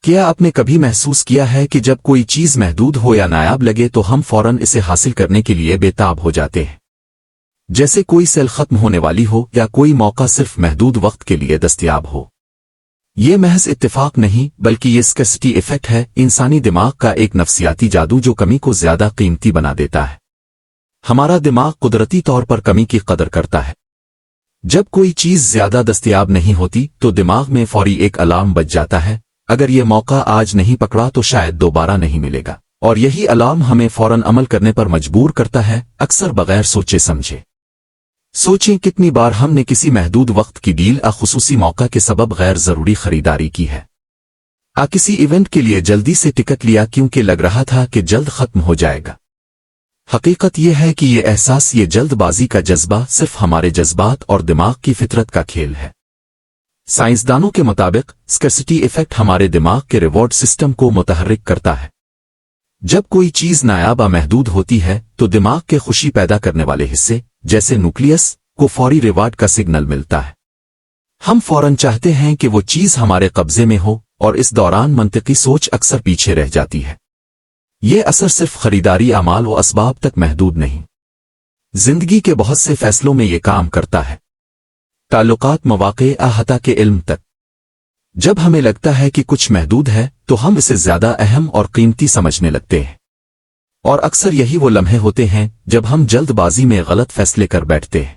کیا آپ نے کبھی محسوس کیا ہے کہ جب کوئی چیز محدود ہو یا نایاب لگے تو ہم فوراً اسے حاصل کرنے کے لیے بے تاب ہو جاتے ہیں؟ جیسے کوئی سیل ختم ہونے والی ہو یا کوئی موقع صرف محدود وقت کے لیے دستیاب ہو۔ یہ محض اتفاق نہیں بلکہ یہ اسکیسٹی ایفیکٹ ہے، انسانی دماغ کا ایک نفسیاتی جادو جو کمی کو زیادہ قیمتی بنا دیتا ہے۔ ہمارا دماغ قدرتی طور پر کمی کی قدر کرتا ہے۔ جب کوئی چیز زیادہ دستیاب نہیں ہوتی تو دماغ میں فوری ایک الارم بج جاتا ہے، اگر یہ موقع آج نہیں پکڑا تو شاید دوبارہ نہیں ملے گا، اور یہی الارم ہمیں فوراً عمل کرنے پر مجبور کرتا ہے، اکثر بغیر سوچے سمجھے۔ سوچیں کتنی بار ہم نے کسی محدود وقت کی ڈیل یا خصوصی موقع کے سبب غیر ضروری خریداری کی ہے۔ کسی ایونٹ کے لیے جلدی سے ٹکٹ لیا کیونکہ لگ رہا تھا کہ جلد ختم ہو جائے گا۔ حقیقت یہ ہے کہ یہ احساس، یہ جلد بازی کا جذبہ صرف ہمارے جذبات اور دماغ کی فطرت کا کھیل ہے۔ سائنسدانوں کے مطابق اسکیسٹی ایفیکٹ ہمارے دماغ کے ریوارڈ سسٹم کو متحرک کرتا ہے۔ جب کوئی چیز نایاب یا محدود ہوتی ہے تو دماغ کے خوشی پیدا کرنے والے حصے جیسے نیوکلیس کو فوری ریوارڈ کا سگنل ملتا ہے۔ ہم فوراً چاہتے ہیں کہ وہ چیز ہمارے قبضے میں ہو، اور اس دوران منطقی سوچ اکثر پیچھے رہ جاتی ہے۔ یہ اثر صرف خریداری اعمال و اسباب تک محدود نہیں، زندگی کے بہت سے فیصلوں میں یہ کام کرتا ہے، تعلقات، مواقع، حتیٰ کہ علم تک۔ جب ہمیں لگتا ہے کہ کچھ محدود ہے تو ہم اسے زیادہ اہم اور قیمتی سمجھنے لگتے ہیں، اور اکثر یہی وہ لمحے ہوتے ہیں جب ہم جلد بازی میں غلط فیصلے کر بیٹھتے ہیں۔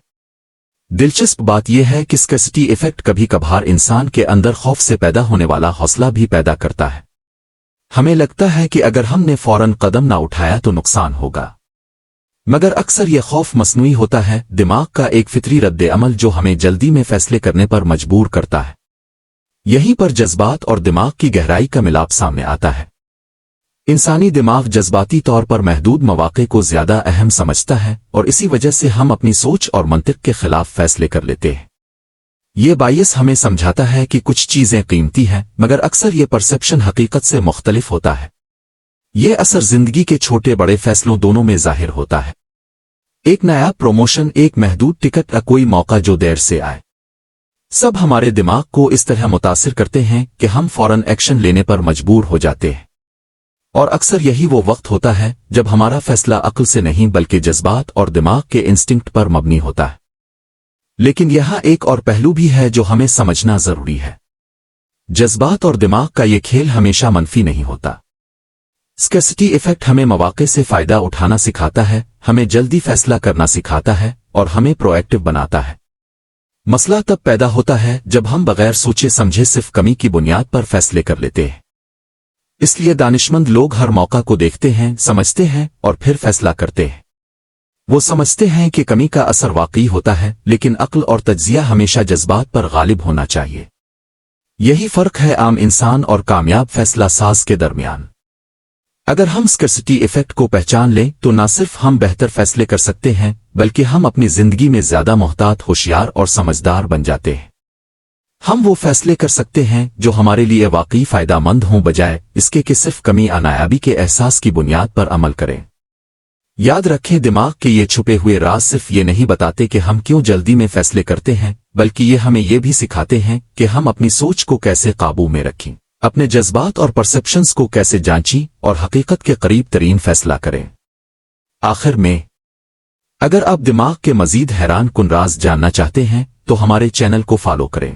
دلچسپ بات یہ ہے کہ اسکیسٹی ایفیکٹ کبھی کبھار انسان کے اندر خوف سے پیدا ہونے والا حوصلہ بھی پیدا کرتا ہے۔ ہمیں لگتا ہے کہ اگر ہم نے فوراً قدم نہ اٹھایا تو نقصان ہوگا، مگر اکثر یہ خوف مصنوعی ہوتا ہے، دماغ کا ایک فطری رد عمل جو ہمیں جلدی میں فیصلے کرنے پر مجبور کرتا ہے۔ یہیں پر جذبات اور دماغ کی گہرائی کا ملاپ سامنے آتا ہے۔ انسانی دماغ جذباتی طور پر محدود مواقع کو زیادہ اہم سمجھتا ہے، اور اسی وجہ سے ہم اپنی سوچ اور منطق کے خلاف فیصلے کر لیتے ہیں۔ یہ باعث ہمیں سمجھاتا ہے کہ کچھ چیزیں قیمتی ہیں، مگر اکثر یہ پرسیپشن حقیقت سے مختلف ہوتا ہے۔ یہ اثر زندگی کے چھوٹے بڑے فیصلوں دونوں میں ظاہر ہوتا ہے۔ ایک نیا پروموشن، ایک محدود ٹکٹ یا کوئی موقع جو دیر سے آئے، سب ہمارے دماغ کو اس طرح متاثر کرتے ہیں کہ ہم فوراً ایکشن لینے پر مجبور ہو جاتے ہیں، اور اکثر یہی وہ وقت ہوتا ہے جب ہمارا فیصلہ عقل سے نہیں بلکہ جذبات اور دماغ کے انسٹنکٹ پر مبنی ہوتا ہے۔ لیکن یہاں ایک اور پہلو بھی ہے جو ہمیں سمجھنا ضروری ہے۔ جذبات اور دماغ کا یہ کھیل ہمیشہ منفی نہیں ہوتا۔ اسکیسٹی ایفیکٹ ہمیں مواقع سے فائدہ اٹھانا سکھاتا ہے، ہمیں جلدی فیصلہ کرنا سکھاتا ہے، اور ہمیں پرو ایکٹیو بناتا ہے۔ مسئلہ تب پیدا ہوتا ہے جب ہم بغیر سوچے سمجھے صرف کمی کی بنیاد پر فیصلے کر لیتے ہیں۔ اس لیے دانشمند لوگ ہر موقع کو دیکھتے ہیں، سمجھتے ہیں، اور پھر فیصلہ کرتے ہیں۔ وہ سمجھتے ہیں کہ کمی کا اثر واقعی ہوتا ہے، لیکن عقل اور تجزیہ ہمیشہ جذبات پر غالب ہونا چاہیے۔ یہی فرق ہے عام انسان اور کامیاب فیصلہ ساز کے درمیان۔ اگر ہم اسکیسٹی ایفیکٹ کو پہچان لیں تو نہ صرف ہم بہتر فیصلے کر سکتے ہیں بلکہ ہم اپنی زندگی میں زیادہ محتاط، ہوشیار اور سمجھدار بن جاتے ہیں۔ ہم وہ فیصلے کر سکتے ہیں جو ہمارے لیے واقعی فائدہ مند ہوں، بجائے اس کے کہ صرف کمی یا نایابی کے احساس کی بنیاد پر عمل کریں۔ یاد رکھیں، دماغ کے یہ چھپے ہوئے راز صرف یہ نہیں بتاتے کہ ہم کیوں جلدی میں فیصلے کرتے ہیں، بلکہ یہ ہمیں یہ بھی سکھاتے ہیں کہ ہم اپنی سوچ کو کیسے قابو میں رکھیں، اپنے جذبات اور پرسیپشنز کو کیسے جانچیں اور حقیقت کے قریب ترین فیصلہ کریں۔ آخر میں، اگر آپ دماغ کے مزید حیران کن راز جاننا چاہتے ہیں تو ہمارے چینل کو فالو کریں۔